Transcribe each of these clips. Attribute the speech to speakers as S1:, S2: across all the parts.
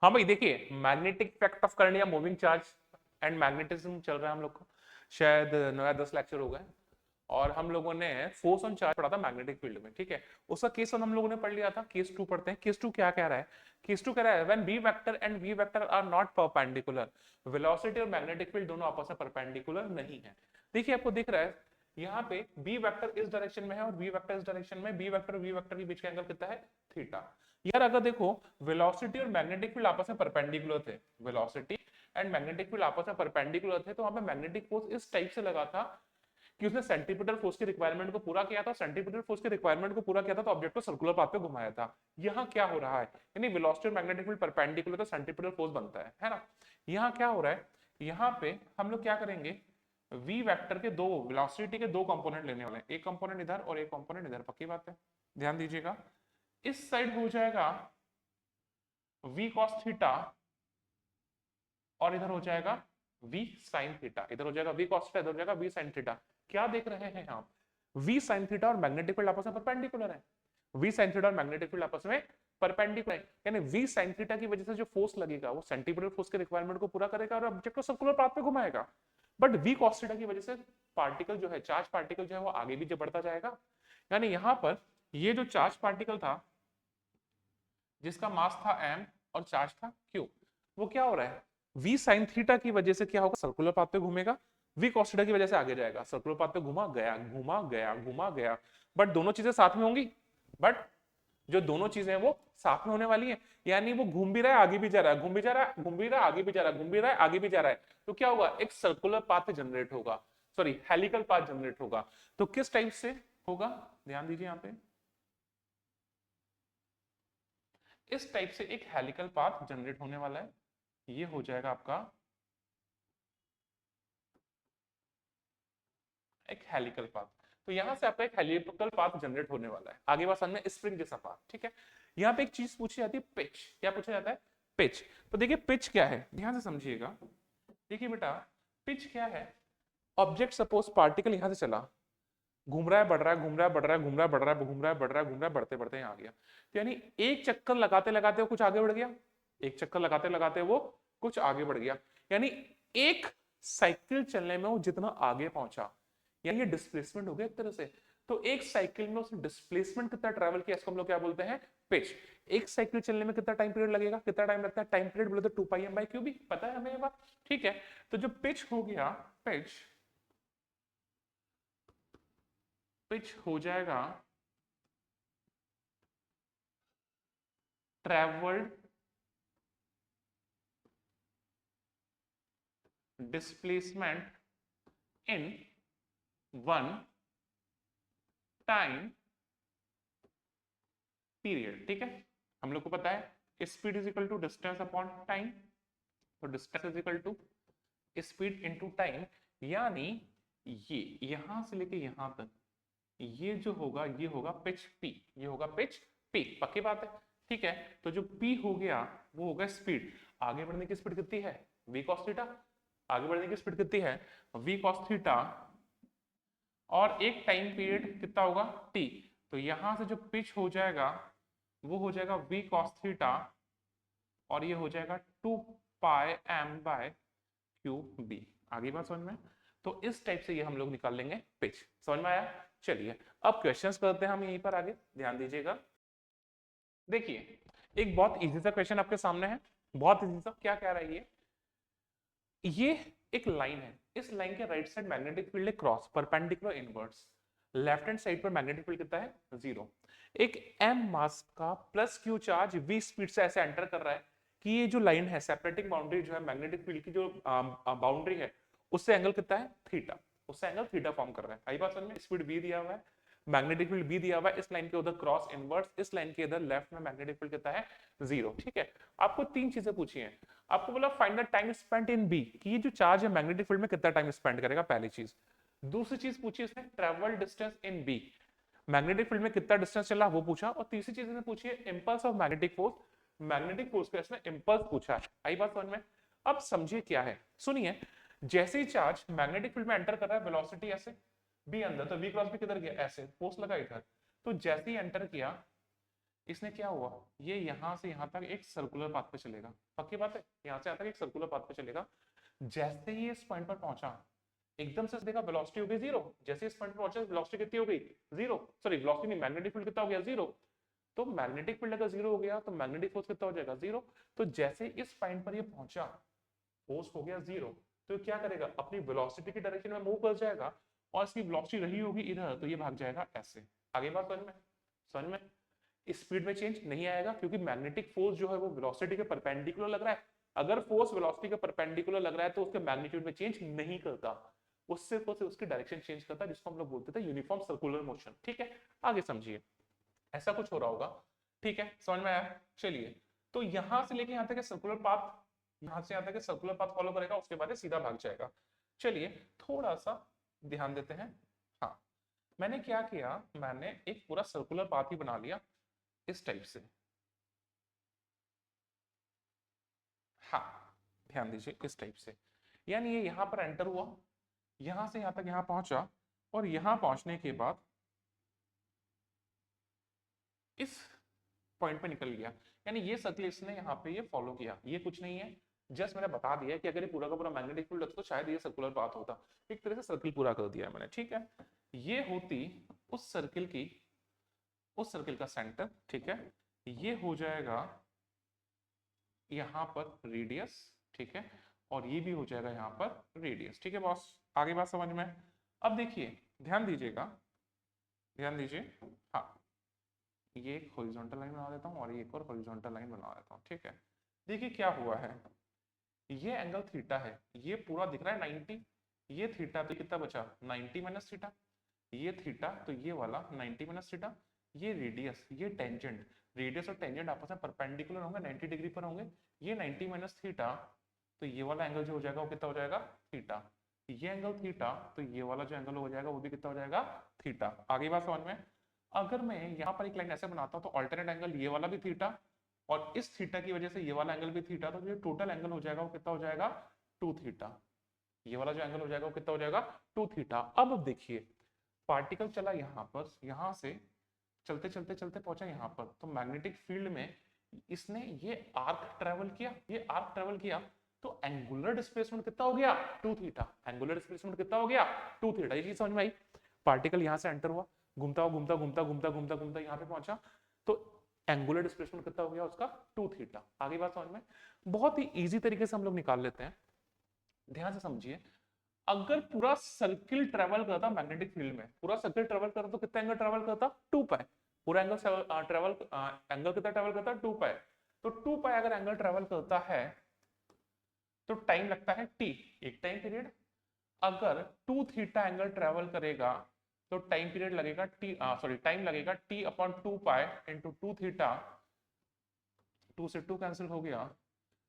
S1: हाँ भाई देखिए, मैग्नेटिक इफेक्ट ऑफ करंट या मूविंग चार्ज एंड मैग्नेटिज्म चल रहा है हम लोग को, शायद 9 या 10 लेक्चर हो गए। और हम लोगों ने फोर्स ऑन चार्ज पढ़ा था मैग्नेटिक फील्ड में, ठीक है। उसका केस वन हम लोगों ने पढ़ लिया था। केस टू पढ़ते हैं। केस टू क्या कह रहा है? केस टू कह रहा है when B vector and V vector are not perpendicular, velocity और मैग्नेटिक फील्ड दोनों आपस में परपेंडिकुलर नहीं है। देखिए आपको दिख रहा है यहाँ पे बी वेक्टर इस डायरेक्शन में है और वी वेक्टर इस डायरेक्शन में, बी वेक्टर और वी वेक्टर के बीच का एंगल कितना है? थीटा। यार अगर देखो वेलोसिटी और मैग्नेटिक फील्ड आपस में परपेंडिकुलर थे, वेलोसिटी एंड मैग्नेटिक फील्ड आपस में परपेंडिकुलर थे, तो वहां पे मैग्नेटिक फोर्स इस टाइप से लगा था कि उसने सेंटीमीटर फोर्स की रिक्वायरमेंट को पूरा किया था। सेंटीमीटर फोर्स की रिक्वायरमेंट को पूरा किया था तो ऑब्जेक्ट को सर्कुलर पाथ पे घुमाया था। यहाँ क्या हो रहा है, यानी वेलोसिटी और मैग्नेटिक फील्ड परपेंडिकुलर तो सेंटीमीटर फोर्स बनता है ना। यहाँ क्या हो रहा है, यहाँ पे हम लोग क्या करेंगे, v वेक्टर के दो वेलोसिटी के दो कंपोनेंट लेने वाले हैं, एक कंपोनेंट इधर और एक कंपोनेंट इधर, पक्की बात है। ध्यान दीजिएगा, इस साइड हो जाएगा v cos थीटा और इधर हो जाएगा v sin थीटा। इधर हो जाएगा v cos थीटा, इधर हो जाएगा v sin थीटा। क्या देख रहे हैं आप, v sin थीटा और मैग्नेटिक फील्ड आपस में परपेंडिकुलर है। v sin थीटा और मैग्नेटिक फील्ड आपस में परपेंडिकुलर है, यानी v sin थीटा की वजह से जो फोर्स लगेगा वो सेंटीमीटर फोर्स के रिक्वायरमेंट को पूरा करेगा और ऑब्जेक्ट को सर्कुलर पाथ पे घुमाएगा। बट v cos थीटा की वजह से पार्टिकल जो है, चार्ज पार्टिकल जो है वो आगे भी बढ़ता जाएगा। यानी यहां पर ये जो चार्ज पार्टिकल था जिसका मास था m और चार्ज था q, वो क्या हो रहा है, v sin थीटा की वजह से क्या होगा, सर्कुलर पाथ पे घूमेगा। v cos थीटा की वजह से आगे जाएगा, सर्कुलर पाथ पे घुमा गया घुमा गया घुमा गया। बट दोनों चीजें साथ में होंगी, बट जो दोनों चीजें हैं वो साथ में होने वाली है। यानी वो घूम भी रहा है आगे भी जा रहा है, घूम भी जा रहा है, घूम भी रहा है आगे भी जा रहा है, घूम भी रहा है आगे भी जा रहा है। तो क्या होगा, एक सर्कुलर पाथ जनरेट होगा, सॉरी हेलिकल पाथ जनरेट होगा। तो किस टाइप से होगा, ध्यान दीजिए यहाँ पे, इस टाइप से एक हेलिकल पाथ जनरेट होने वाला है। ये हो जाएगा आपका एक हेलिकल पाथ। तो यहां से आपका एक हेलिकल पाथ जनरेट होने वाला है। आगे बात समझ में, स्प्रिंग जैसा पाथ, ठीक है। यहाँ पे एक चीज पूछी जाती है, पिच। क्या पूछा जाता है? पिच। तो देखिए पिच क्या है, ध्यान से समझिएगा। देखिए बेटा, पिच क्या है, ऑब्जेक्ट सपोज पार्टिकल यहां से चला, घूम रहा है बढ़ रहा है, घूम रहा है बढ़ रहा है, घूम रहा है बढ़ रहा है, घूम रहा है बढ़ रहा है, घूम रहा है बढ़ते बढ़ते यहाँ आ गया। तो यानी एक चक्कर लगाते लगाते वो कुछ आगे बढ़ गया, एक चक्कर लगाते लगाते वो कुछ आगे बढ़ गया। यानी एक साइकिल चलने में वो जितना आगे पहुंचा, यानी ये डिस्प्लेसमेंट हो गया एक तरह से। तो एक साइकिल में उसने डिस्प्लेसमेंट कितना ट्रैवल किया, इसको हम लोग क्या बोलते हैं, पिच। एक साइकिल चलने में कितना टाइम पीरियड लगेगा, कितना टाइम लगता है, टाइम पीरियड बोले तो 2πm/क्यूब, पता है हमें ये बात, ठीक है। तो जो पिच हो गया, पिच पिच हो जाएगा travelled displacement in one time period, ठीक है। हम लोग को पता है speed is equal to distance upon time, तो distance is equal to speed into time. यानी ये यहां से लेके यहां तक ये जो होगा ये होगा पिच पी, ये होगा पिच पी, पक्की बात है, ठीक है। तो जो पी हो गया वो होगा स्पीड। आगे बढ़ने की स्पीड कितनी है, वी कॉस थीटा। आगे बढ़ने की स्पीड कितनी है, वी कॉस थीटा, और एक टाइम पीरियड कितना होगा, टी। तो यहां से जो पिच हो जाएगा वो हो जाएगा वी कॉस थीटा, और ये हो जाएगा 2πm/क्यूब। आगे बात समझ में। तो इस टाइप से ये हम लोग निकाल लेंगे पिच, समझ में आया। चलिए अब क्वेश्चंस करते हैं हम यहीं पर, आगे ध्यान दीजिएगा। देखिए एक बहुत इजी सा क्वेश्चन आपके सामने है, बहुत इजी सा। क्या कह रहा है ये एक लाइन है, इस लाइन के राइट साइड मैग्नेटिक फील्ड है cross perpendicular inverts, left hand side पर मैग्नेटिक फील्ड कितना है, 0। एक m मास का plus q charge v speed से ऐसे एंटर कर रहा है कि ये जो लाइन है, सेपरेटिंग बाउंड्री जो है मैग्नेटिक फील्ड की जो बाउंड्री है, उससे एंगल कितना है, थीटा। उससे एंगल थीटा फॉर्म कर रहा है। आई बात समझ में, स्पीड v दिया हुआ है, मैग्नेटिक फील्ड b दिया हुआ है, इस लाइन के उधर क्रॉस इनवर्स, इस लाइन के इधर लेफ्ट में मैग्नेटिक फील्ड कितना है, 0, ठीक है। आपको तीन चीजें पूछी हैं। आपको बोला find the time spent in B, कि ये जो चार्ज है मैग्नेटिक फील्ड में कितना टाइम स्पेंड करेगा, पहली चीज। दूसरी चीज पूछी इसने travel distance in B, magnetic field में कितना डिस्टेंस चला वो पूछा। और तीसरी चीज ने पूछी है impulse of magnetic force, magnetic force का इसने इंपल्स पूछा है। आई बात समझ में। अब समझिए क्या है, सुनिए। जैसे ही चार्ज मैग्नेटिक फील्ड में एंटर कर रहा है, वेलोसिटी ऐसे बी अंदर, तो वी क्रॉस भी किधर गया, ऐसे फोर्स लगा इधर। तो जैसे ही एंटर किया इसने क्या हुआ, ये यहां से यहां तक एक सर्कुलर पाथ पे चलेगा, पक्की बात है, यहां से यहां तक एक सर्कुलर पाथ पे चलेगा। जैसे ही इस पॉइंट पर पहुंचा, एकदम से देखा वेलोसिटी हो गई जीरो। जैसे इस पॉइंट पर पहुंचा वेलोसिटी कितनी हो गई, जीरो, सॉरी वेलोसिटी नहीं, मैग्नेटिक फील्ड कितना हो गया, जीरो। तो मैग्नेटिक फील्ड अगर जीरो हो गया तो मैग्नेटिक फोर्स कितना हो जाएगा, जीरो। तो जैसे इस पॉइंट पर ये पहुंचा, फोर्स हो गया जीरो, तो क्या करेगा, अपनी वेलोसिटी की डायरेक्शन में मूव कर जाएगा, और इसकी वेलोसिटी रही होगी इधर, तो ये भाग जाएगा ऐसे। आगे बात समझ में, समझ में। स्पीड में चेंज नहीं आएगा, क्योंकि मैग्नेटिक फोर्स जो है वो वेलोसिटी के परपेंडिकुलर लग रहा है। अगर फोर्स वेलोसिटी के परपेंडिकुलर लग रहा है तो उसके मैग्नीट्यूड में चेंज नहीं करता, उससे उसकी डायरेक्शन चेंज करता है, जिसको हम लोग बोलते थे यूनिफॉर्म सर्कुलर मोशन। ठीक है, आगे समझिए, ऐसा कुछ हो रहा होगा। ठीक है, समझ में आया, चलिए। तो यहां से लेके यहां तक सर्कुलर पाथ, यहां से यहां तक सर्कुलर पाथ फॉलो करेगा, उसके बाद सीधा भाग जाएगा। चलिए थोड़ा सा ध्यान देते हैं। हाँ, मैंने क्या किया, मैंने एक पूरा सर्कुलर पाथ ही बना लिया इस टाइप से। हाँ, ध्यान दीजिए, इस टाइप से, यानी ये यहां पर एंटर हुआ, यहां से यहां तक यहां पहुंचा, और यहां पहुंचने के बाद इस पॉइंट पे निकल गया। यानी ये सर्किल इसने यहाँ पे ये फॉलो किया, ये कुछ नहीं है, जस्ट मैंने बता दिया कि अगर ये पूरा का पूरा मैग्नेटिक फील्ड होता तो शायद ये सर्कुलर पाथ होता। एक तरह से सर्किल पूरा कर दिया है मैंने। ठीक है, ये होती उस सर्किल की, उस सर्किल का सेंटर। ठीक है, ये हो जाएगा यहाँ पर रेडियस। ठीक है, और ये भी हो जाएगा यहाँ पर रेडियस। ठीक है बॉस, आगे बात समझ में। अब देखिए, ध्यान दीजिएगा, ध्यान दीजिए। हाँ, ये एक हॉरिजॉन्टल लाइन बना देता हूँ और ये एक और हॉरिजॉन्टल लाइन बना देता हूँ। ठीक है, देखिए क्या हुआ है, ये एंगल थीटा है, ये पूरा दिख रहा है 90, ये थीटा, तो कितना बचा 90 माइनस थीटा, ये थीटा तो ये वाला 90 माइनस थीटा, ये रेडियस, ये टेंजेंट, रेडियस और टेंजेंट आपस में परपेंडिकुलर होंगे, 90 डिग्री पर होंगे, ये 90 माइनस थीटा, तो ये वाला एंगल जो हो जाएगा वो कितना हो जाएगा, थीटा। ये एंगल थीटा, तो ये वाला जो एंगल हो जाएगा वो भी कितना हो जाएगा, थीटा। आगे बात समझ में। अगर मैं यहाँ पर एक लाइन ऐसे बनाता हूँ तो अल्टरनेट एंगल ये वाला भी थीटा, और इस थीटा की वजह से ये वाला एंगल भी थीटा, तो जो टोटल एंगल हो जाएगा वो कितना हो जाएगा, 2 थीटा। ये वाला जो एंगल हो जाएगा वो कितना हो जाएगा, 2 थीटा। अब देखिए, पार्टिकल चला यहाँ पर, यहाँ से चलते चलते चलते पहुंचा यहाँ पर, तो मैग्नेटिक फील्ड में इसने ये आर्क ट्रेवल किया, ये आर्क ट्रेवल किया, तो एंगुलर डिस्प्लेसमेंट कितना हो गया, 2 थीटा। एंगुलर डिस्प्लेसमेंट कितना हो गया, 2 थीटा। ये चीज समझ में आई। पार्टिकल यहाँ से एंटर हुआ, घूमता हुआ घूमता घूमता घूमता घूमता घूमता यहाँ पे पहुंचा, तो एंगुलर डिस्प्लेसमेंट कितना हो गया उसका, 2 थीटा। आगे बात समझ में, बहुत ही इजी तरीके से हम लोग निकाल लेते हैं। ध्यान से समझिए, अगर पूरा सर्किल ट्रेवल करता मैग्नेटिक फील्ड में, पूरा सर्किल ट्रेवल करता तो कितना एंगल ट्रेवल करता, 2 पाई। पूरा एंगल ट्रेवल, एंगल कितना ट्रेवल करता, 2 पाई। तो 2 पाई अगर एंगल ट्रेवल करता है तो टाइम लगता है t, एक टाइम पीरियड। अगर 2 थीटा एंगल ट्रेवल करेगा तो टाइम पीरियड लगेगा t, सॉरी टाइम लगेगा t upon 2 pi into 2 theta. 2 से 2 कैंसिल हो गया,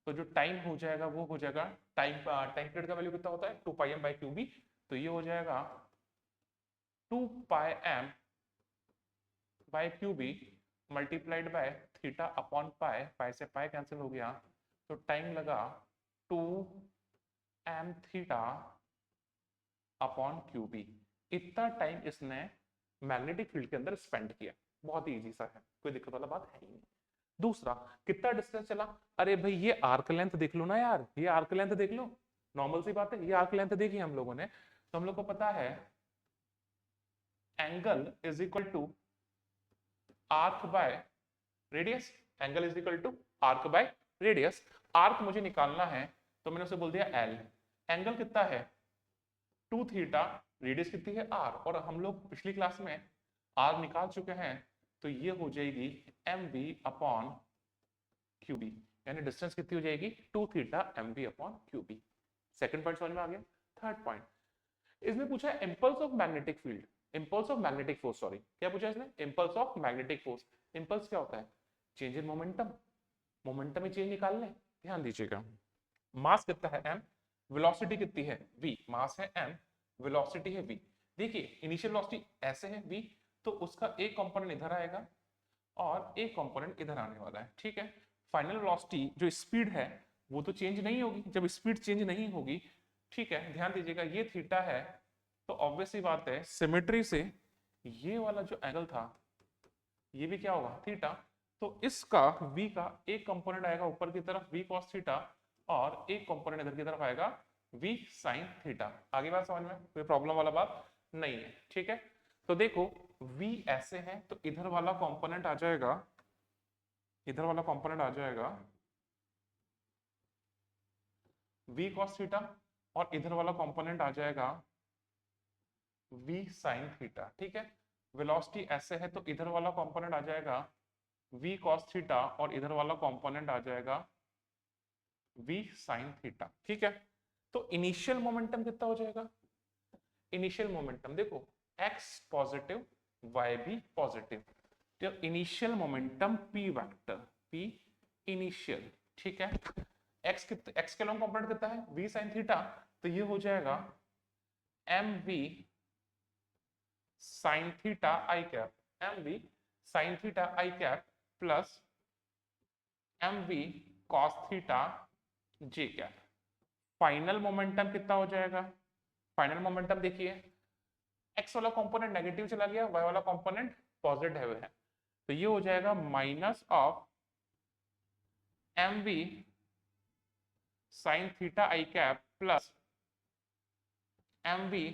S1: तो जो टाइम हो जाएगा वो हो जाएगा, टाइम टाइम पीरियड का वैल्यू कितना होता है, 2 pi m by q B. तो ये हो जाएगा 2 pi m by q B multiplied by theta upon pi, pi से पाई कैंसिल हो गया, तो टाइम लगा 2 m theta upon Q B. इतना टाइम इसने मैग्नेटिक फील्ड के अंदर स्पेंड किया। बहुत ही इजी सा है, कोई दिक्कत वाला बात है ही नहीं। दूसरा, कितना डिस्टेंस चला, अरे भाई ये आर्क लेंथ देख लो ना यार, ये आर्क लेंथ देख लो, नॉर्मल सी बात है, ये आर्क लेंथ देखी हम लोगों ने, तो हम लोग को पता है angle is equal to arc by radius, angle is equal to arc by radius. Arc मुझे निकालना है तो मैंने उसे बोल दिया एल, एंगल कितना है 2 थीटा, रेडियस कितनी है आर, और हम लोग पिछली क्लास में आर निकाल चुके हैं, तो ये हो जाएगी M B upon Q B, यानी डिस्टेंस कितनी हो जाएगी 2 theta M B upon Q B. Second point समझ में आ गया। थर्ड पॉइंट, इसमें पूछा है impulse of magnetic field, impulse of magnetic force, sorry क्या पूछा है इसने, impulse of magnetic force. Impulse क्या होता है, चेंज इन मोमेंटम, मोमेंटम में चेंज निकाल लें। ध्यान दीजिएगा, मास कितना है m, वेलोसिटी कितनी है v, मास है m, वेलोसिटी है v। देखिए इनिशियल वेलोसिटी ऐसे है v, तो उसका एक कंपोनेंट इधर आएगा और एक कंपोनेंट इधर आने वाला है। ठीक है, फाइनल वेलोसिटी जो स्पीड है वो तो चेंज नहीं होगी, जब स्पीड चेंज नहीं होगी, ठीक है ध्यान दीजिएगा, ये थीटा है, तो ऑब्वियस सी बात है सिमेट्री से ये वाला जो एंगल था ये भी क्या होगा, थीटा। तो इसका v का एक कंपोनेंट आएगा ऊपर की तरफ v cos थीटा और एक कंपोनेंट इधर की तरफ आएगा v sin थीटा। आगे बात समझ में, कोई प्रॉब्लम वाला बात नहीं है, ठीक है। तो देखो v ऐसे है तो इधर वाला कंपोनेंट आ जाएगा, इधर वाला कंपोनेंट आ जाएगा v cos थीटा और इधर वाला कंपोनेंट आ जाएगा v sin थीटा, ठीक है। वेलोसिटी ऐसे है तो इधर वाला कंपोनेंट आ जाएगा v cos थीटा और इधर वाला कंपोनेंट आ जाएगा v sin थीटा, ठीक है। तो इनिशियल मोमेंटम कितना हो जाएगा, इनिशियल मोमेंटम देखो x पॉजिटिव y भी पॉजिटिव, तो initial momentum p vector p initial, ठीक है। x के लॉन्ग कंपोनेंट कितना है v sin थीटा, तो ये हो जाएगा mv sin theta i cap, mv sin theta i cap plus mv cos theta j cap. Final momentum कितना हो जाएगा, फाइनल मोमेंटम देखिए x वाला कंपोनेंट नेगेटिव चला गया, y वाला कंपोनेंट पॉजिटिव है, तो ये हो जाएगा minus of mv sin theta i cap plus mv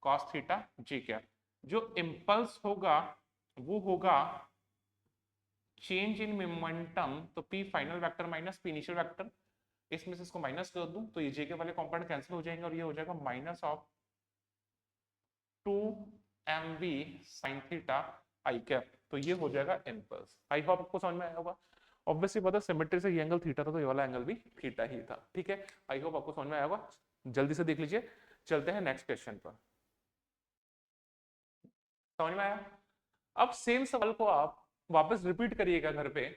S1: cos theta j cap. जो इंपल्स होगा वो होगा चेंज इन मोमेंटम, तो p final vector minus p initial vector, इसमें से इसको माइनस कर दूं तो ये j के वाले कंपोनेंट कैंसिल हो जाएंगे और ये हो जाएगा minus of 2mv sin theta i cap. तो ये हो जाएगा इंपल्स। आई होप आपको समझ में आया होगा। ऑब्वियसली पता सिमेट्री से ये एंगल थीटा था तो ये वाला एंगल भी थीटा ही था, ठीक है। आई होप आपको समझ में आया होगा। जल्दी से देख लीजिए, चलते हैं नेक्स्ट क्वेश्चन पर। समझ में आया? अब सेम सवाल को आप वापस रिपीट करिएगा घर पे।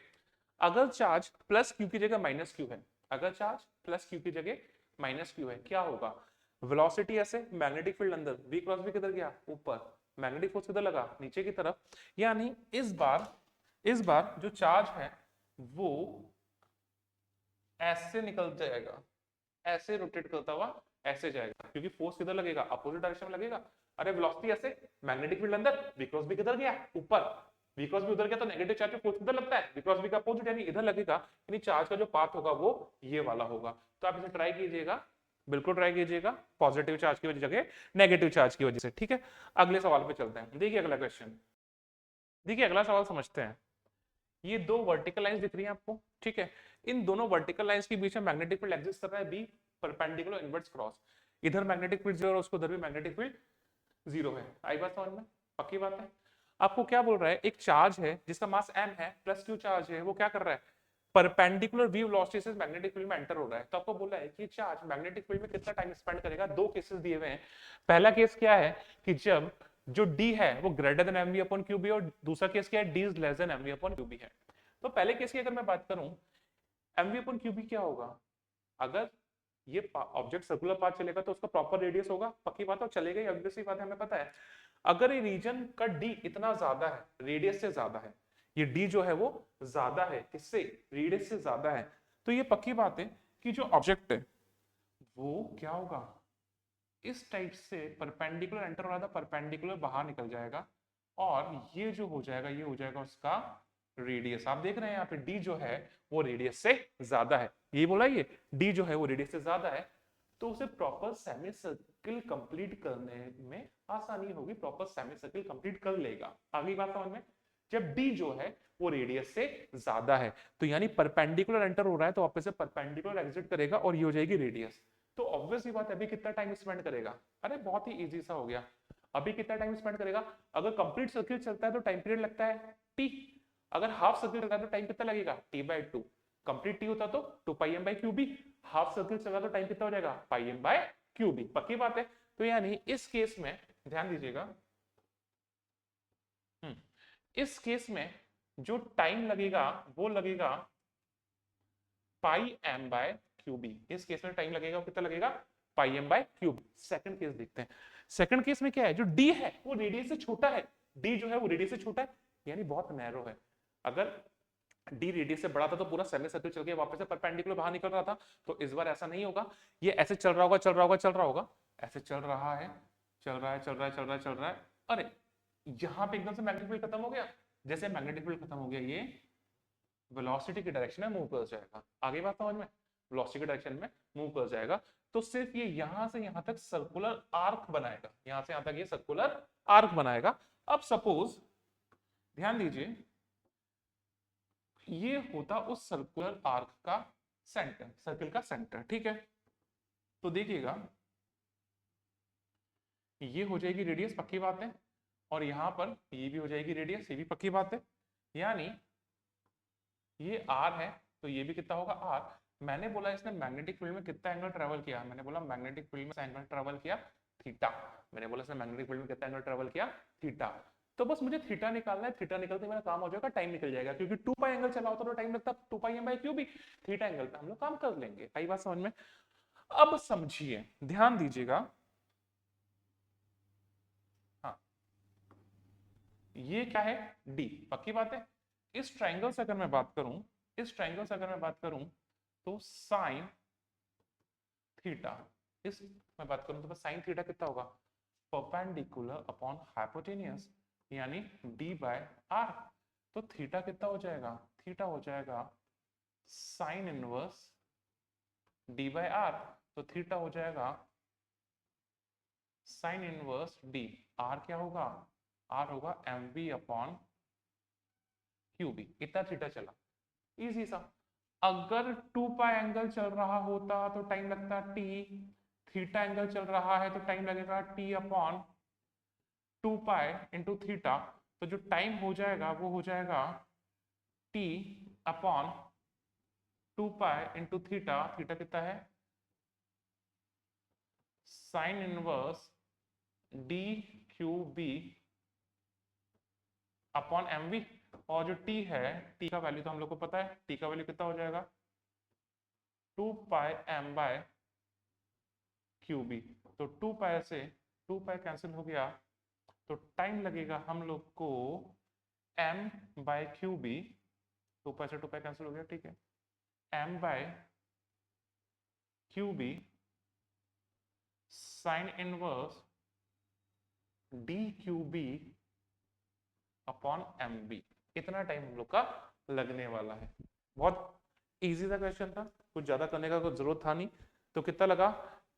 S1: अगर चार्ज प्लस क्यू की जगह माइनस क्यू है, अगर चार्ज प्लस क्यू की जगह माइनस क्यू है, क्या होगा? वेलोसिटी ऐसे, मैग्नेटिक फील्ड अंदर, v क्रॉस v किधर गया? ऊपर। मैग्नेटिक फोर्स किधर लगा? नीचे की तरफ। यानी इस बार जो चार्ज है वो ऐसे निकल जाएगा, ऐसे रोटेट करता हुआ ऐसे जाएगा, क्योंकि फोर्स किधर लगेगा? अपोजिट डायरेक्शन में लगेगा। अरे वेलोसिटी ऐसे, मैग्नेटिक फील्ड अंदर, v क्रॉस v किधर गया? ऊपर। v क्रॉस v उधर गया तो नेगेटिव चार्ज पे फोर्स किधर लगता है? v क्रॉस v का अपोजिट यानी इधर लगेगा, यानी चार्ज का जो पाथ होगा वो ये वाला होगा। तो आप इसे ट्राई कीजिएगा, बिल्कुल ट्राई कीजिएगा, पॉजिटिव चार्ज की जगह नेगेटिव चार्ज की वजह से, ठीक है। अगले सवाल पे चलते हैं। देखिए अगला क्वेश्चन, देखिए अगला सवाल समझते हैं। ये दो वर्टिकल लाइंस दिख रही हैं आपको, ठीक है। इन दोनों वर्टिकल लाइंस के बीच में मैग्नेटिक फील्ड एग्जिस्ट कर रहा है बी परपेंडिकुलर इनवर्स क्रॉस। इधर मैग्नेटिक फील्ड 0 और उसको उधर भी मैग्नेटिक फील्ड 0 है। आई बात समझ में? पक्की बात है। आपको क्या बोल रहा है? एक चार्ज है जिसका मास m है, प्लस q चार्ज है, वो क्या कर रहा है? परपेंडिकुलर v वेलोसिटी से मैग्नेटिक फील्ड में एंटर हो रहा है। तो आपको बोला है कि चार्ज मैग्नेटिक फील्ड में कितना टाइम स्पेंड करेगा। दो केसेस दिए हुए हैं। पहला केस क्या है कि जब जो d है वो greater than mv upon QB, और दूसरा केस क्या है? d is less than mv upon QB है। तो पहले केस की अगर मैं बात करूं, mv अपॉन क्यूबी क्या होगा? अगर ये ऑब्जेक्ट सर्कुलर पाथ चलेगा तो उसका प्रॉपर रेडियस होगा, पक्की बात है, चलेगा ही, ऑब्वियसली बात है, हमें पता है। अगर ये रीजन का d इतना ज्यादा है, रेडियस से ज्यादा है, ये d जो है वो ज्यादा है, किससे? रेडियस से ज्यादा है, तो ये पक्की बात है कि जो ऑब्जेक्ट है वो क्या होगा? इस टाइप से परपेंडिकुलर एंटर हो रहा था, परपेंडिकुलर बाहर निकल जाएगा, और ये जो हो जाएगा ये हो जाएगा उसका रेडियस। आप देख रहे हैं यहाँ पे d जो है वो रेडियस से ज्यादा है, यही बोला, ये d जो है वो रेडियस से ज्यादा है, तो उसे प्रॉपर सेमी सर्किल कंप्लीट करने में आसानी होगी, प्रॉपर सेमी सर्किल कंप्लीट कर लेगा। अगली बात समझ में? जब d जो है वो रेडियस से ज्यादा है, तो यानी परपेंडिकुलर एंटर हो रहा है तो वापस से परपेंडिकुलर एग्जिट करेगा और ये हो जाएगी रेडियस। तो ऑब्वियसली बात है, अभी कितना टाइम स्पेंड करेगा? अरे बहुत ही इजी सा हो गया। अभी कितना टाइम स्पेंड करेगा? अगर कंप्लीट सर्किल चलता है तो टाइम पीरियड लगता है t, अगर हाफ सर्किल चलता है तो टाइम कितना लगेगा? t/2। कंप्लीट t होता तो 2πm/qb, हाफ सर्किल चला तो टाइम कितना हो जाएगा? πm/qb। पक्की बात है। तो यानी इस केस में ध्यान दीजिएगा, इस केस में जो टाइम लगेगा वो लगेगा πm/qb। इस केस में टाइम लगेगा, कितना लगेगा? πm/qb। सेकंड केस देखते हैं। सेकंड केस में क्या है? जो d है वो रेडियस से छोटा है, d जो है वो रेडियस से छोटा है, यानी बहुत नैरो है। अगर d रेडियस से बड़ा था तो पूरा सेमी सर्किल चल के वापस से परपेंडिकुलर बाहर निकल रहा था, तो इस बार ऐसा नहीं होगा। ये ऐसे चल रहा होगा, चल रहा होगा, चल रहा होगा, ऐसे चल रहा है, चल रहा है, चल रहा है, चल रहा है, चल रहा है, अरे यहां पे एकदम से मैग्नेटिक फील्ड खत्म हो गया। जैसे मैग्नेटिक फील्ड खत्म हो गया, ये वेलोसिटी की डायरेक्शन में मूव कर जाएगा। आगे बात समझ में, वेलोसिटी की डायरेक्शन में मूव कर जाएगा, तो सिर्फ ये यहां से यहां तक सर्कुलर आर्क बनाएगा, यहां से यहां तक ये सर्कुलर आर्क बनाएगा। अब सपोज ध्यान दीजिए, ये होता उस सर्कुलर आर्क का सेंटर, सर्किल का सेंटर, ठीक है। तो देखिएगा ये हो जाएगी रेडियस, पक्की बात है, और यहां पर ये भी हो जाएगी रेडियस, ये भी पक्की बात है। यानी ये आर है तो ये भी कितना होगा आर। मैंने बोला इसने मैग्नेटिक फील्ड में कितना एंगल ट्रेवल किया, मैंने बोला मैग्नेटिक फील्ड में एंगल ट्रेवल किया थीटा। मैंने बोला इसने मैग्नेटिक फील्ड में कितना एंगल ट्रेवल किया थीटा। तो बस मुझे थीटा निकालना है, थीटा निकलते मेरा काम हो जाएगा, टाइम निकल जाएगा, क्योंकि 2 पाई एंगल चला होता तो टाइम लगता 2 पाई एम बाई क्यू भी, थीटा एंगल पे हम लोग काम कर लेंगे। आई बात समझ में? अब समझिए, ध्यान दीजिएगा, हाँ ये क्या है डी, पक्की बात है। इस ट्रायंगल से अगर मैं बात करूं, इस ट्रायंगल से अगर मैं बात करूं तो साइन थीटा, इस मैं बात करूं तो बस साइन थीटा कितना होगा परपेंडिकुलर अपॉन हाइपोटेनियस, यानी डी बाय आर। तो थीटा कितना हो जाएगा, थीटा हो जाएगा sine inverse D by R. तो थीटा हो जाएगा साइन इनवर्स डी, आर क्या होगा, आर होगा M B upon Q B. इतना थीटा चला, इजी सा। अगर 2 पाई एंगल चल रहा होता तो टाइम लगता टी, थीटा एंगल चल रहा है तो टाइम लगेगा T upon 2 pi into theta. तो जो टाइम हो जाएगा वो हो जाएगा T upon 2 pi into theta, theta कितना है sine inverse D Q B upon M V. और जो टी है, टी का वैल्यू तो हम लोग को पता है, टी का वैल्यू कितना हो जाएगा 2 pi M bye Q B. तो 2 पाई से 2 पाई कैंसिल हो गया, तो टाइम लगेगा हम लोग को m by Q B, 2 pi से 2 पाई कैंसिल हो गया, ठीक है, m by Q B sine inverse D Q B upon M B. इतना टाइम हम लोग का लगने वाला है। बहुत इजी सा क्वेश्चन था, कुछ ज्यादा करने का कोई जरूरत था नहीं। तो कितना लगा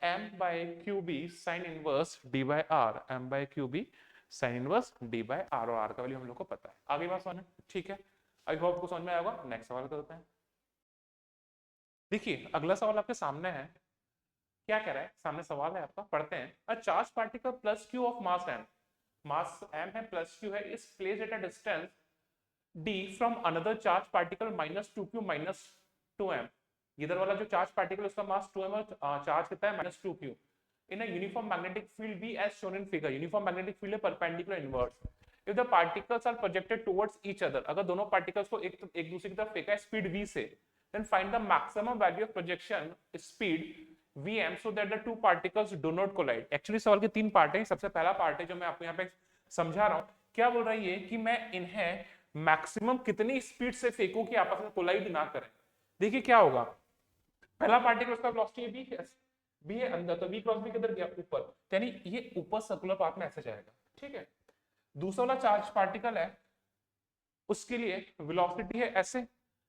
S1: m by Q B sine inverse D by R, m by Q B sine inverse D by R, और आर का वैल्यू हम लोग को पता है। आगे बात समझ में, ठीक है, आई होप को समझ में आएगा। नेक्स्ट सवाल करते हैं। देखिए अगला सवाल आपके सामने है, क्या कह रहा है, सामने सवाल है आपका, पढ़ते हैं। A charge particle plus Q of mass m, mass m है प्लस क्यू है, is placed at a distance d from another charge particle minus 2q minus 2m। इधर वाला जो चार्ज पार्टिकल उसका मास 2m और चार्ज कितना है minus 2q। In a uniform magnetic field B as shown in figure, uniform magnetic field है perpendicular inverse. If the particles are projected towards each other, अगर दोनों पार्टिकल्स को एक दूसरे की तरफ फेंका है स्पीड v से, then find the maximum value of projection speed vm so that the two particles do not collide। Actually सवाल के 3 पार्ट हैं। सबसे पहला पार्ट है जो मैं आपको यहाँ पे समझा रहा हूँ, क्या बोल रही है कि मैं इन्हें मैक्सिमम कितनी स्पीड से फेंकूं कि आपस में कोलाइड ना करें। देखिए क्या होगा, पहला पार्टिकल उसका वेलोसिटी है बी है अंदर, तो v क्रॉस बी किधर गया ऊपर, यानी ये ऊपर सर्कुलर पाथ में ऐसे जाएगा, ठीक है। दूसरा वाला चार्ज पार्टिकल है, उसके लिए वेलोसिटी है ऐसे,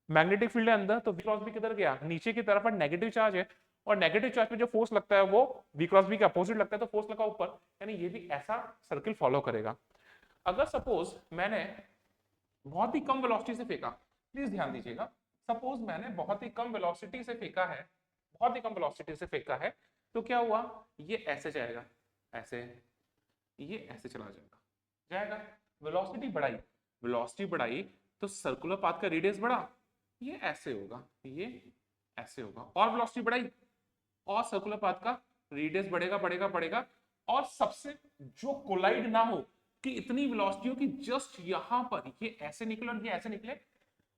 S1: मैग्नेटिक फील्ड है अंदर, तो v क्रॉस बी किधर गया नीचे की तरफ, नेगेटिव चार्ज है, और नेगेटिव चार्ज पे जो फोर्स लगता है वो v क्रॉस बी के अपोजिट लगता है, तो फोर्स लगा ऊपर, यानी ये भी ऐसा सर्किल फॉलो करेगा। अगर सपोज मैंने बहुत ही कम वेलोसिटी से फेंका, प्लीज ध्यान दीजिएगा, सपोज मैंने बहुत ही कम वेलोसिटी से फेंका है, बहुत ही कम वेलोसिटी से फेंका है, तो क्या हुआ, ये ऐसे जाएगा, ऐसे, ये ऐसे चला जाएगा, जाएगा, वेलोसिटी बढ़ाई, वेलोसिटी बढ़ाई तो सर्कुलर पाथ का रेडियस बढ़ा, ये ऐसे होगा, ये ऐसे होगा, और वेलोसिटी बढ़ाई और सर्कुलर पाथ का रेडियस बढ़ेगा बढ़ेगा बढ़ेगा, और सबसे जो कोलाइड ना हो कि इतनी वेलोसिटी हो कि जस्ट यहां पर ये ऐसे निकले और ये ऐसे निकले,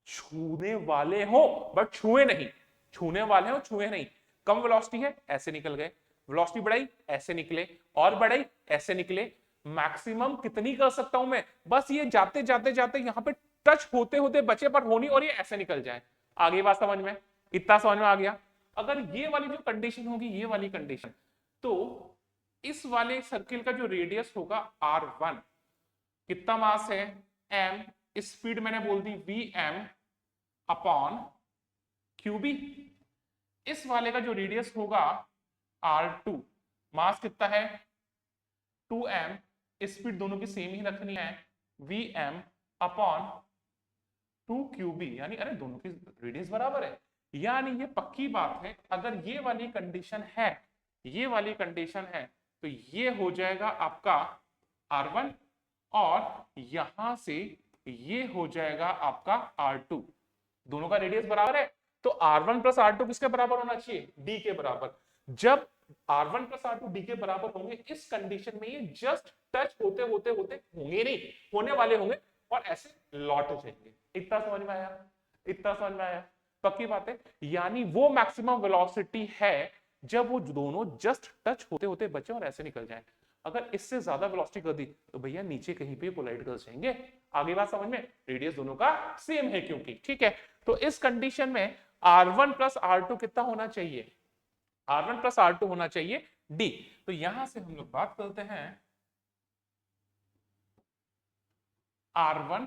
S1: छूने वाले हो बट छुए नहीं, छूने वाले हो छुए नहीं, कम वेलोसिटी है ऐसे निकल गए, वेलोसिटी बढ़ाई ऐसे निकले, और बढ़ाई ऐसे निकले, मैक्सिमम कितनी कर सकता हूं मैं, बस ये जाते जाते जाते यहां पे टच होते होते बचे पर होनी, और ये ऐसे निकल जाए। आगे बात समझ में, इतना समझ में आ गया। अगर ये वाली जो कंडीशन होगी, ये वाली कंडीशन, तो इस वाले सर्किल का जो रेडियस होगा r1, कितना मास है m, स्पीड मैंने बोल दी vm, अपॉन क्यूबी। इस वाले का जो रेडियस होगा R2, मास कितना है 2m, स्पीड दोनों की सेम ही रखनी है Vm अपॉन 2QB, यानी अरे दोनों की रेडियस बराबर है, यानी ये पक्की बात है। अगर ये वाली कंडीशन है, ये वाली कंडीशन है, तो ये हो जाएगा आपका R1 और यहां से ये हो जाएगा आपका R2। दोनों का रेडियस बराबर है, तो R1 प्लस R2 किसके बराबर होना चाहिए, D के बराबर। जब R1 प्लस R2 D के बराबर होंगे, इस कंडीशन में ये जस्ट टच होते होते होते होंगे नहीं, होने वाले होंगे और ऐसे लौट जाएंगे। इतना समझ में आया, इतना समझ में आया, पक्की बात है। यानी वो मैक्सिमम वेलोसिटी है जब वो दोनों जस्ट टच होते होते बचे और ऐसे निकल जाए। अगर इससे ज्यादा वेलोसिटी कर दी तो भैया नीचे कहीं पे कोलाइड कर जाएंगे। आगे बात समझ में, रेडियस दोनों का सेम है क्योंकि, ठीक है। तो इस कंडीशन में R1 प्लस R2 कितना होना चाहिए, R1 प्लस R2 होना चाहिए D। तो यहां से हम लोग बात करते हैं R1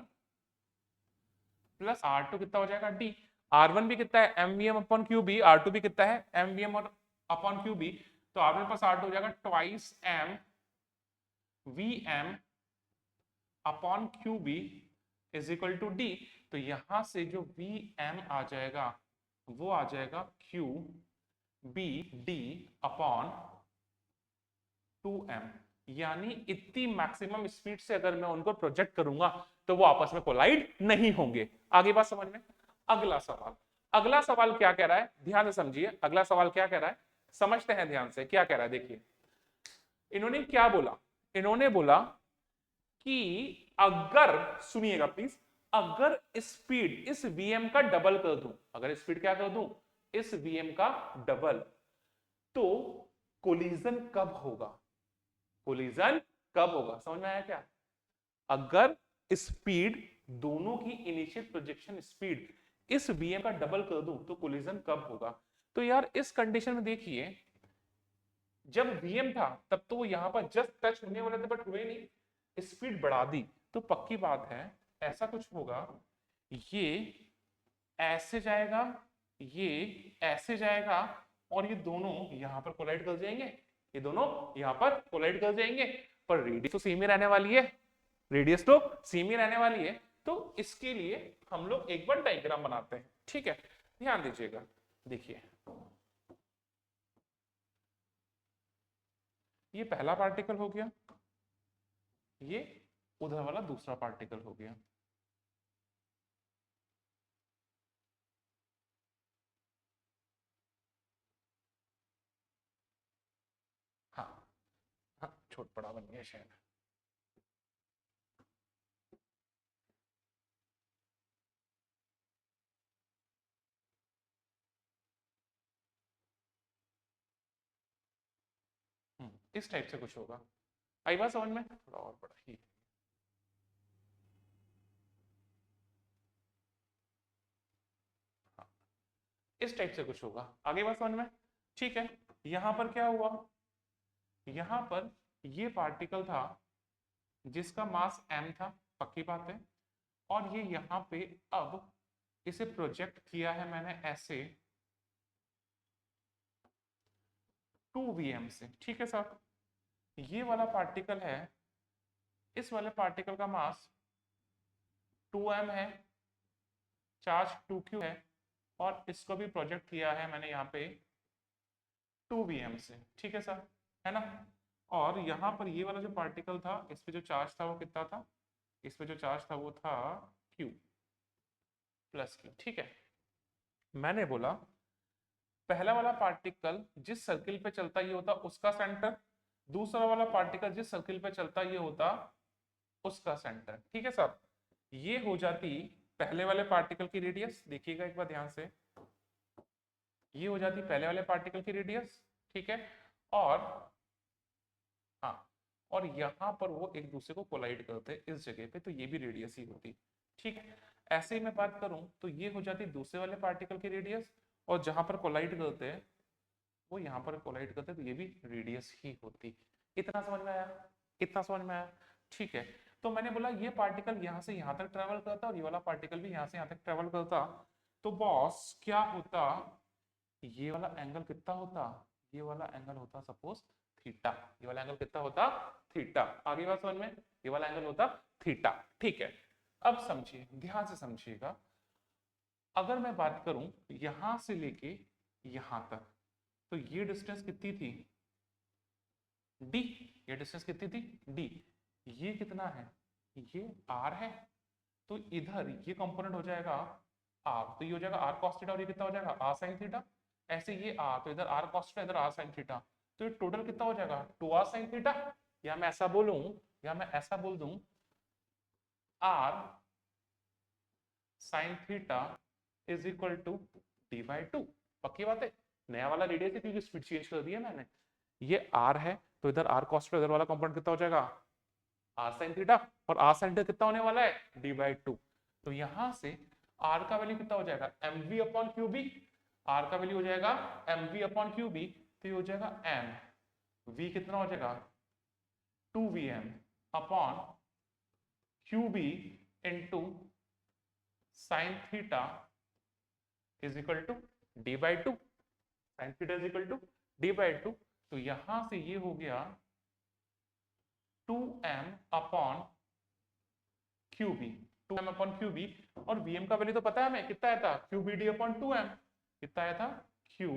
S1: प्लस R2 कितना हो जाएगा D। R1 भी कितना है MVM अपॉन QB, R2 भी कितना है MVM और अपॉन QB। तो R1 प्लस R2 हो जाएगा ट्वाइस M VM अपॉन QB is equal to D। तो यहां से जो VM आ जाएगा वो आ जाएगा QBD अपॉन 2m। यानी इतनी मैक्सिमम स्पीड से अगर मैं उनको प्रोजेक्ट करूंगा तो वो आपस में कोलाइड नहीं होंगे। आगे बात समझ में। अगला सवाल, अगला सवाल क्या कह रहा है, ध्यान से समझिए। अगला सवाल क्या कह रहा है, समझते हैं ध्यान से क्या कह रहा है। देखिए इन्होंने क्या बोला, इन्होंने बोला कि अगर, सुनिएगा प्लीज, अगर स्पीड इस Vm का डबल कर दूं, अगर स्पीड क्या कर दूं, इस Vm का डबल, तो कोलिजन कब होगा, कोलिजन कब होगा, समझ में आया क्या। अगर स्पीड दोनों की इनिशियल प्रोजेक्शन स्पीड इस Vm का डबल कर दूं तो कोलिजन कब होगा। तो यार इस कंडीशन में देखिए, जब Vm था तब तो वो यहां पर जस्ट टच होने वाले थे बट हुए नहीं, स्पीड बढ़ा दी तो पक्की बात है ऐसा कुछ होगा, ये ऐसे जाएगा, ये ऐसे जाएगा और ये दोनों यहां पर कोलाइड कर जाएंगे, ये दोनों यहां पर कोलाइड कर जाएंगे। पर रेडियस तो सेम ही रहने वाली है, रेडियस तो सेम ही रहने वाली है। तो इसके लिए हम लोग एक बार डायग्राम बनाते हैं, ठीक है, ध्यान दीजिएगा। देखिए ये पहला पार्टिकल हो गया, ये उधर वाला दूसरा पार्टिकल हो गया। हाँ हाँ, छोट पड़ा बन गया शायद। इस टाइप से कुछ होगा। आई बात समझ में, थोड़ा और बड़ा ही। हाँ, इस टाइप से कुछ होगा, आगे बात समझ में, ठीक है। यहां पर क्या हुआ, यहां पर ये पार्टिकल था जिसका मास m था, पक्की बात है, और ये यहां पे अब इसे प्रोजेक्ट किया है मैंने ऐसे 2Vm से, ठीक है सर। ये वाला पार्टिकल है, इस वाले पार्टिकल का मास 2m है, चार्ज 2q है, और इसको भी प्रोजेक्ट किया है मैंने यहाँ पे 2Vm से, ठीक है सर, है ना। और यहाँ पर ये वाला जो पार्टिकल था, इस पे जो चार्ज था वो कितना था, इस पे जो चार्ज था वो था q प्लस q, ठीक है। मैंने बोला पहला वाला पार्टिकल जिस सर्किल पे चलता ये होता उसका सेंटर, दूसरा वाला पार्टिकल जिस सर्किल पे चलता ये होता उसका सेंटर, ठीक है सर। ये हो जाती पहले वाले पार्टिकल की रेडियस, देखिएगा एक बार ध्यान से, ये हो जाती पहले वाले पार्टिकल की रेडियस, ठीक है। और हाँ, और यहाँ पर वो एक दूसरे को कोलाइड करते इस जगह पे, तो ये भी रेडियस ही होती, ठीक है। ऐसे ही मैं बात करूं तो ये हो जाती दूसरे वाले पार्टिकल की रेडियस, और जहां पर कोलाइड करते हैं वो यहाँ पर कोलाइड करते तो ये भी रेडियस ही होती। इतना समझ में आया, इतना समझ में आया, ठीक है। तो मैंने बोला ये पार्टिकल यहाँ से यहाँ तक ट्रेवल करता और ये वाला पार्टिकल भी यहाँ से यहाँ तक ट्रेवल करता, तो बॉस क्या होता, ये वाला एंगल कितना होता, ये वाला एंगल होता सपोज थीटा, ये वाला एंगल कितना होता थीटा, आगे बात समझ में, ये वाला एंगल होता थीटा, ठीक है। अब समझिए, ध्यान से समझिएगा, अगर मैं बात करूं यहां से लेके यहां तक, तो ये डिस्टेंस कितनी थी डी, ये डिस्टेंस कितनी थी डी, ये कितना है, ये आर है, तो इधर ये कंपोनेंट हो जाएगा आर, तो ये हो जाएगा आर कॉस थीटा, और ये कितना हो जाएगा आर साइन थीटा, ऐसे ये आर, तो इधर आर कॉस थीटा, इधर आर साइन थीटा, तो ये टोटल कितना हो जाएगा 2r साइन थीटा, या मैं ऐसा बोलूं, या मैं ऐसा बोल दूं R sine theta is equal to D by two, पक्की बात है, नया वाला रेडियस है क्योंकि स्पीड चेंज कर दिया मैंने, ये आर है, तो इधर आर कॉस थीटा, इधर वाला कंपोनेंट कितना हो जाएगा आर साइन थीटा, और आर साइन थीटा कितना होने वाला है डी बाई टू, तो यहां से आर का वैल्यू कितना हो जाएगा M we upon Q B, R का वैल्यू हो जाएगा M we upon Q B, तो ये हो जाएगा एम वी कितना हो जाएगा 2vm upon Q B into sine theta is equal to D by two, sine theta is equal to D by two, तो यहां से ये हो गया 2m upon Q B, 2m upon Q B, और vm का वैल्यू तो पता है हमें कितना आया था Q B D upon 2m, कितना आया था Q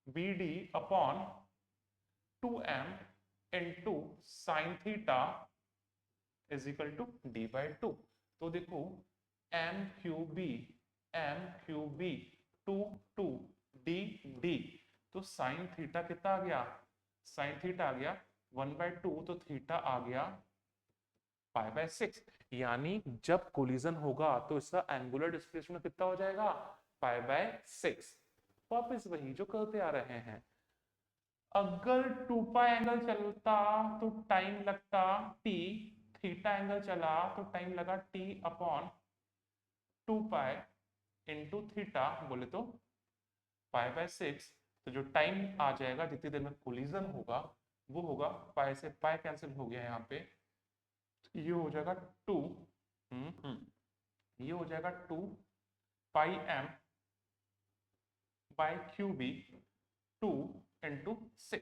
S1: B D upon 2m into sine theta is equal to D by two, तो देखो M Q B two two D D, तो साइन थीटा कितना आ गया, साइन थीटा आ गया 1/2, तो थीटा आ गया π/6, यानी जब कोलिजन होगा तो इसका एंगुलर डिस्प्लेसमेंट कितना हो जाएगा π/6, वापस वही जो करते आ रहे हैं, अगर 2π एंगल चलता तो टाइम लगता t, थीटा एंगल चला तो टाइम लगा t अपॉन 2π इंटू थीटा, बोले तो π/6, तो जो टाइम आ जाएगा जितनी देर में कोलिजन होगा वो होगा पाई से पाई कैंसिल हो गया यहाँ पे, ये हो जाएगा 2, ये हो जाएगा 2πm by q B 2 into 6,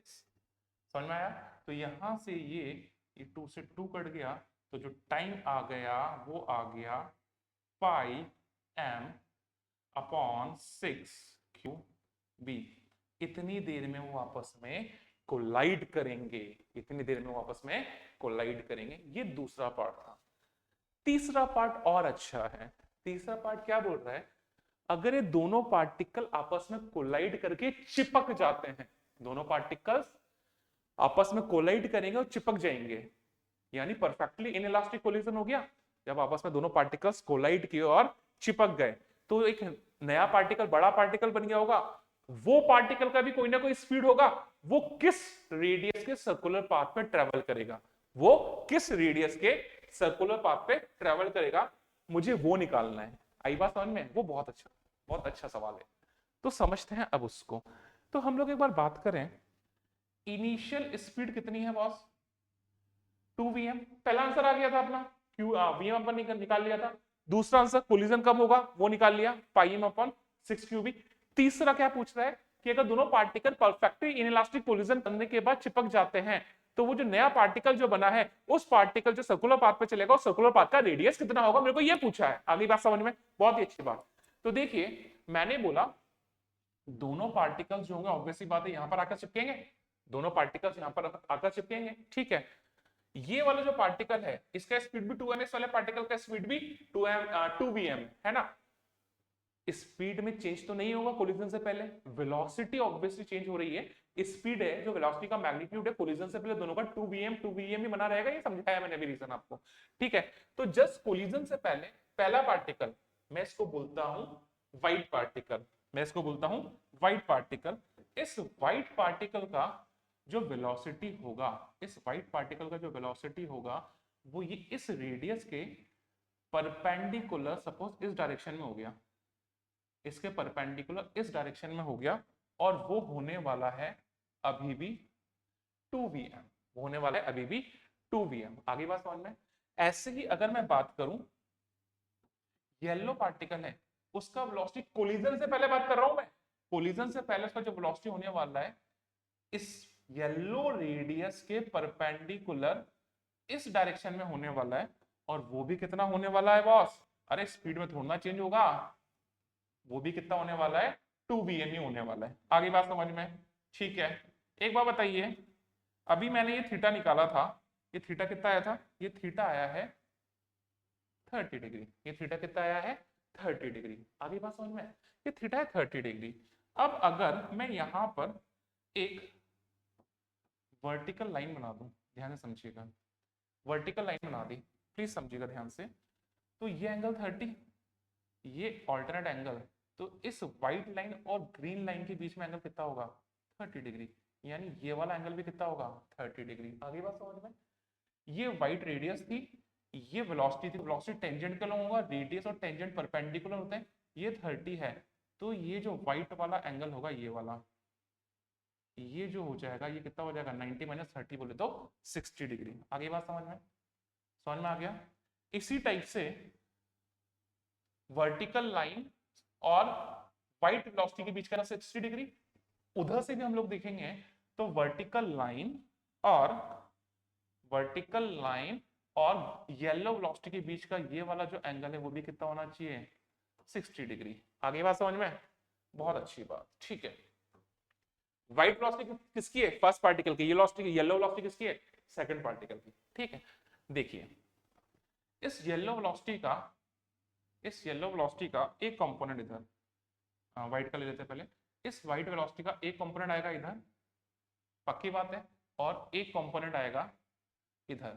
S1: समझ में आया, तो यहां से ये 2 से 2 कट गया, तो जो टाइम आ गया वो आ गया पाई एम अपॉन 6 क्यू बी, इतनी देर में वो आपस में कोलाइड करेंगे, इतनी देर में वो आपस में कोलाइड करेंगे, ये दूसरा पार्ट था। तीसरा पार्ट और अच्छा है, तीसरा पार्ट क्या बोल रहा है, अगर ये दोनों पार्टिकल आपस में कोलाइड करके चिपक जाते हैं, दोनों पार्टिकल्स आपस में कोलाइड करेंगे और चिपक जाएंगे, यानी परफेक्टली इनइलास्टिक कोलिजन हो गया, जब आपस में दोनों पार्टिकल्स कोलाइड किए और चिपक गए, तो एक नया पार्टिकल बड़ा पार्टिकल बन गया होगा, वो पार्टिकल का भी कोई ना कोई स्पीड होगा, वो किस रेडियस के सर्कुलर पाथ पे ट्रेवल करेगा, वो किस रेडियस के सर्कुलर पाथ पे ट्रेवल करेगा, मुझे वो निकालना है, आई बात समझ में, वो बहुत अच्छा सवाल है, तो समझते हैं अब उसको। तो हम लोग एक बार बात करें, इनिशियल स्पीड कितनी है बॉस 2vm, पहला आंसर आ गया था अपना, क्यू vm अपन निकाल लिया था, दूसरा आंसर कोलिजन कब होगा वो निकाल लिया पाई अपॉन 6 क्यूबी, तीसरा क्या पूछ रहा है कि अगर दोनों पार्टिकल परफेक्टली इनइलास्टिक कोलिजन करने के बाद चिपक जाते हैं, तो वो जो नया पार्टिकल जो बना है उस पार्टिकल जो सर्कुलर पाथ पे चलेगा उस सर्कुलर पाथ का रेडियस कितना होगा, मेरे को ये पूछा है, आगे बात समझ में, बहुत ही अच्छी बात। तो देखिए मैंने बोला दोनों पार्टिकल्स जो होंगे ऑब्वियसली बात है यहां पर आकर चिपकेंगे, दोनों पार्टिकल्स यहां पर आकर चिपकेंगे, ठीक है, ये वाला जो पार्टिकल है इसका स्पीड भी 2m, इस वाले पार्टिकल का स्पीड भी 2vm है ना, स्पीड में चेंज तो नहीं होगा कोलिजन से पहले, वेलोसिटी ऑब्वियसली चेंज हो रही है, स्पीड है जो वेलोसिटी का मैग्नीट्यूड है, कोलिजन से पहले दोनों का 2vm ही बना रहेगा, ये समझाया मैंने अभी रीजन आपको, ठीक है। तो जस्ट कोलिजन से पहले पहला पार्टिकल, मैं इसको बोलता हूं व्हाइट पार्टिकल, मैं इसको बोलता हूं व्हाइट पार्टिकल, इस व्हाइट पार्टिकल का जो वेलोसिटी होगा, इस व्हाइट पार्टिकल का जो वेलोसिटी होगा वो ये इस रेडियस के परपेंडिकुलर, सपोज इस डायरेक्शन में हो गया, इसके परपेंडिकुलर इस डायरेक्शन में हो गया, और वो होने वाला है अभी भी 2vm, वो होने वाला है अभी भी 2vm, आगे बात समझ में। ऐसे ही अगर मैं बात करूं येलो पार्टिकल है, उसका वेलोसिटी, कोलिजन से पहले बात कर रहा हूं मैं, कोलिजन से पहले उसका जो वेलोसिटी होने वाला है इस येलो रेडियस के परपेंडिकुलर इस डायरेक्शन में होने वाला है, और वो भी कितना होने वाला है बॉस? अरे स्पीड में थोड़ा चेंज होगा, वो भी कितना होने वाला है? 2vm ही होने वाला है। आगे बात समझ में? ठीक है, एक बात बताइए, अभी मैंने ये थीटा निकाला था, ये थीटा कितना आया था? ये थीटा आया है 30 डिग्री। ये थीटा कितना आया है? 30 डिग्री। आगे बात समझ में? ये थीटा है 30 डिग्री। अब अगर मैं यहां पर एक वर्टिकल लाइन बना दूं, ध्यान से समझिएगा, वर्टिकल लाइन बना दी, प्लीज समझिएगा ध्यान से, तो ये एंगल 30, ये ऑल्टरनेट एंगल, तो इस व्हाइट लाइन और ग्रीन लाइन के बीच में एंगल कितना होगा? 30 डिग्री। यानी ये वाला एंगल भी कितना होगा? 30 डिग्री। आगे बात समझ में? ये व्हाइट रेडियस थी, ये वेलोसिटी थी, वेलोसिटी टेंजेंटिकल होगा, रेडियस और टेंजेंट परपेंडिकुलर होते हैं, ये 30 है, तो ये जो व्हाइट वाला एंगल होगा ये वाला, ये जो हो जाएगा ये कितना हो जाएगा? 90 माइनस 30 बोले तो 60 डिग्री। आगे बात समझ में? समझ में आ गया? इसी टाइप से वर्टिकल लाइन और व्हाइट वेलोसिटी के बीच का 60 डिग्री, उधर से भी हम लोग देखेंगे तो वर्टिकल लाइन और येलो वेलोसिटी के बीच का ये वाला जो एंगल है वो भी कितना होना चाहिए? 60 डिग्री। आगे बात समझ में? बहुत अच्छी बात, ठीक है। व्हाइट वेलोसिटी किसकी है? फर्स्ट पार्टिकल की। येलो वेलोसिटी किसकी है? सेकंड पार्टिकल की। ठीक है, देखिए इस येलो वेलोसिटी का एक कंपोनेंट इधर, व्हाइट का ले लेते हैं पहले, इस व्हाइट वेलोसिटी का एक कंपोनेंट आएगा इधर, पक्की बात है, और एक कंपोनेंट आएगा इधर,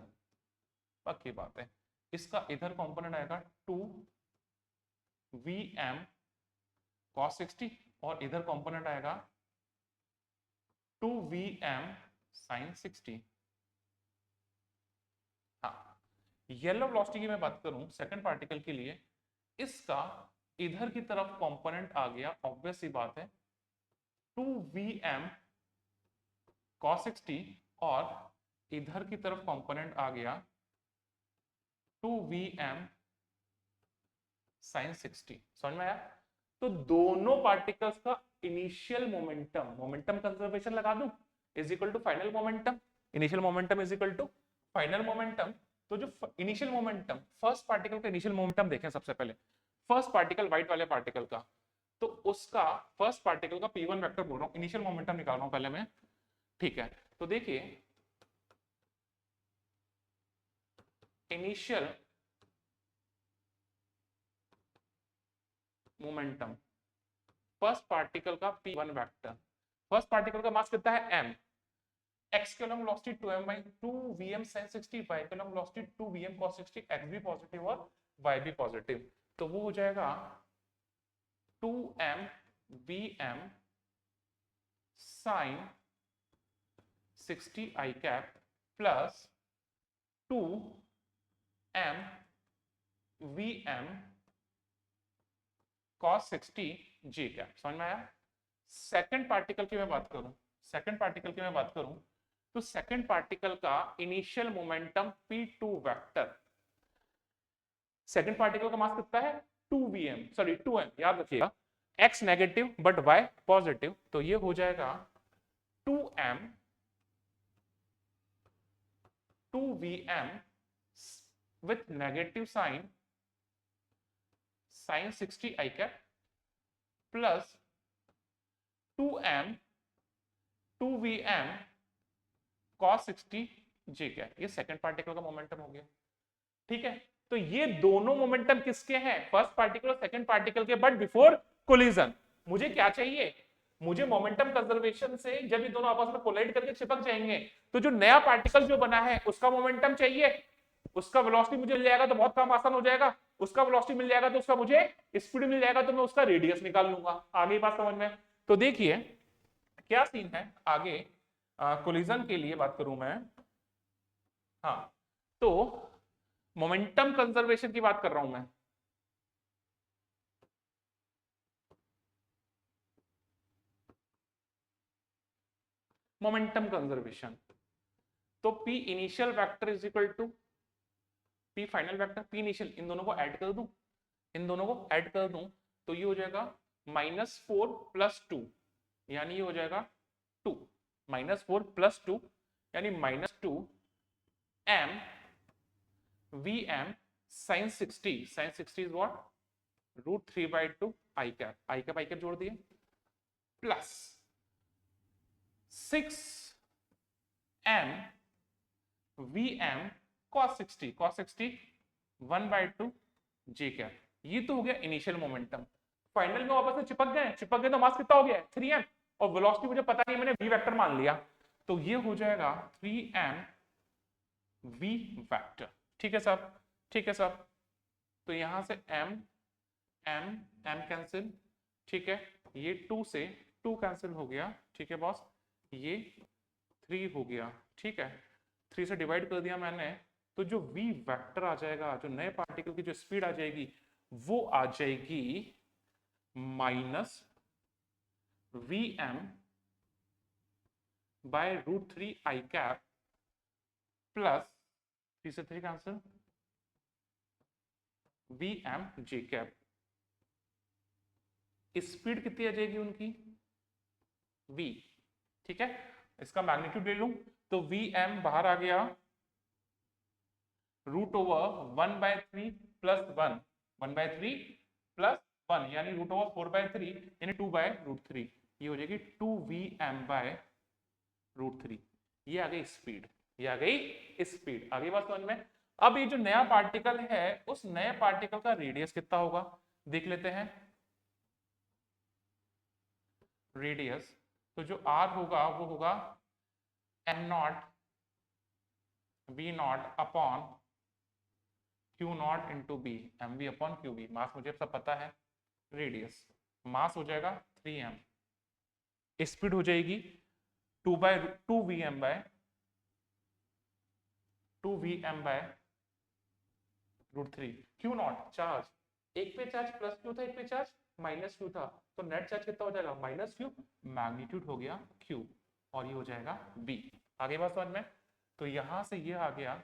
S1: पक्की बात है। इसका इधर कंपोनेंट आएगा 2vm cos 60 और इधर कंपोनेंट आएगा 2vm sin 60। हाँ, येलो वेलोसिटी की मैं बात करूं सेकंड पार्टिकल के लिए, इसका इधर की तरफ कंपोनेंट आ गया, ऑब्वियस सी बात है, 2vm cos 60, और इधर की तरफ कंपोनेंट आ गया 2vm sin 60। समझ में आया? तो दोनों पार्टिकल्स का इनिशियल मोमेंटम कंजर्वेशन लगा दूं, is equal to final momentum, initial momentum is equal to final momentum. तो जो इनिशियल मोमेंटम, फर्स्ट पार्टिकल का इनिशियल मोमेंटम देखें सबसे पहले, फर्स्ट पार्टिकल व्हाइट वाले पार्टिकल का, तो उसका फर्स्ट पार्टिकल का p1 वेक्टर बोल रहा हूं, इनिशियल मोमेंटम निकाल रहा हूं पहले मैं। ठीक है, तो देखिए इनिशियल मोमेंटम फर्स्ट पार्टिकल का p1 वेक्टर, फर्स्ट पार्टिकल का मास कितना है? m, x के long velocity 2m by 2vm sin 60, y के long velocity 2vm cos 60, x भी पॉजिटिव और y भी पॉजिटिव, तो वो हो जाएगा 2m vm sin 60 i cap plus 2m vm cos 60 j cap. समझ में आया? सेकंड पार्टिकल की मैं बात करूं, तो सेकंड पार्टिकल का initial momentum p2 vector, second particle का मास कितना है? 2m, याद रखिएगा, x negative but y positive, तो ये हो जाएगा 2m 2vm with negative sign sin 60 i cap plus 2m 2vm cos 60 j cap। ये सेकंड पार्टिकल का मोमेंटम हो गया। ठीक है, तो ये दोनों मोमेंटम किसके हैं? फर्स्ट पार्टिकल और सेकंड पार्टिकल के, बट बिफोर कोलिजन। मुझे क्या चाहिए? मुझे मोमेंटम कंजर्वेशन से जब ये दोनों आपस में कोलाइड करके चिपक जाएंगे तो जो नया पार्टिकल जो बना है उसका मोमेंटम चाहिए, उसका वेलोसिटी मुझे मिल जाएगा तो बहुत काम आसान हो जाएगा, उसका वेलोसिटी मिल जाएगा तो उसका मुझे स्पीड मिल जाएगा, तो मैं उसका रेडियस निकाल लूंगा। आगे बात समझ में? तो देखिए क्या सीन है आगे, कोलिजन के लिए बात करूं मैं। हाँ, तो मोमेंटम कंजर्वेशन की बात कर रहा हूं मैं, मोमेंटम कंजर्वेशन, तो p initial vector is equal to p final vector, p initial, इन दोनों को ऐड कर दूं, इन दोनों को ऐड कर दूं, तो ये हो जाएगा -4 + 2, यानी ये हो जाएगा 2, -4 + 2 यानी -2 m Vm sin 60, sin 60 is what? √3/2 I cap जोड़ दिए, plus 6m Vm cos 60, 1/2 J cap। ये तो हो गया इनिशियल मोमेंटम। फाइनल में वापस से चिपक गए तो मास कितना हो गया 3m, और वेलोसिटी मुझे पता नहीं, मैंने v वेक्टर मान लिया, तो ये हो जाएगा 3m v वेक्टर। ठीक है साहब, ठीक है साहब। तो यहां से m कैंसिल, ठीक है, ये 2 से 2 कैंसिल हो गया, ठीक है बॉस, ये 3 हो गया, ठीक है, 3 से डिवाइड कर दिया मैंने, तो जो v वेक्टर आ जाएगा, जो नए पार्टिकल की जो स्पीड आ जाएगी, वो आ जाएगी -Vm by √3 I cap plus 3 से 3 cancel Vm J cap। Speed कितनी आ जाएगी उनकी v, ठीक है, इसका मैग्नीट्यूड ले लूं तो Vm बाहर आ गया √1/3 + 1, 1/3 + 1 यानी √4/3 यानी 2/√3, ये हो जाएगी 2Vm/√3। ये आ गई स्पीड, ये आ गई स्पीड। आगे बात समझ में। अब ये जो नया पार्टिकल है, उस नए पार्टिकल का रेडियस कितना होगा देख लेते हैं। रेडियस तो जो r होगा वो होगा m0 v0 upon q0 into b, mv upon qb। मास मुझे सब पता है, रेडियस मास हो जाएगा 3m, स्पीड हो जाएगी 2Vm/√3। q0 चार्ज, एक पे चार्ज प्लस क्यू था, एक पे चार्ज माइनस क्यू था, तो नेट चार्ज कितना हो जाएगा -q, मैग्नीट्यूड हो गया q, और ये हो जाएगा b। आगे बात समझ में। तो यहां से ये आ गया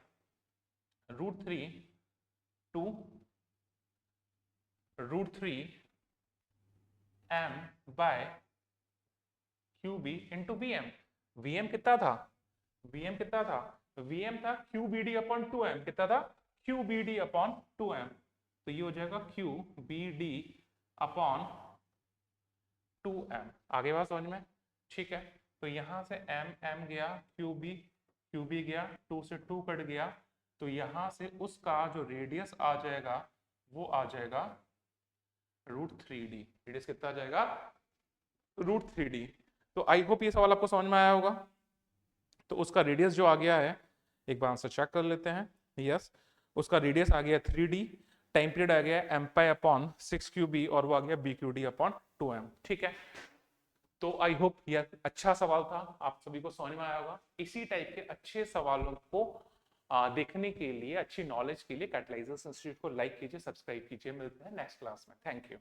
S1: √3 to √3m/qb into Vm। Vm कितना था, Vm कितना था, Vm था qbd/2m, कितना था qbd/2m, तो ये हो जाएगा qbd/2m। आगे बात समझ में, ठीक है। तो यहां से m गया, qb गया, 2 से 2 कट गया, तो यहां से उसका जो रेडियस आ जाएगा वो आ जाएगा √3d। रेडियस कितना आ जाएगा √3d। तो आई होप ये सवाल आपको समझ में आया होगा। तो उसका रेडियस जो आ गया है, एक बार आंसर चेक कर लेते हैं। यस, उसका रेडियस आ गया 3d, टाइम पीरियड आ गया m/6qb, और वो आ गया bqd/2m। ठीक है, तो आई होप ये अच्छा सवाल था, आप सभी को समझ में आया होगा। इसी टाइप के अच्छे सवालों को देखने के लिए, अच्छी नॉलेज के लिए कैटलाइजर्स इंस्टीट्यूट को लाइक कीजिए, सब्सक्राइब कीजिए। मिलते हैं नेक्स्ट क्लास में। Thank you.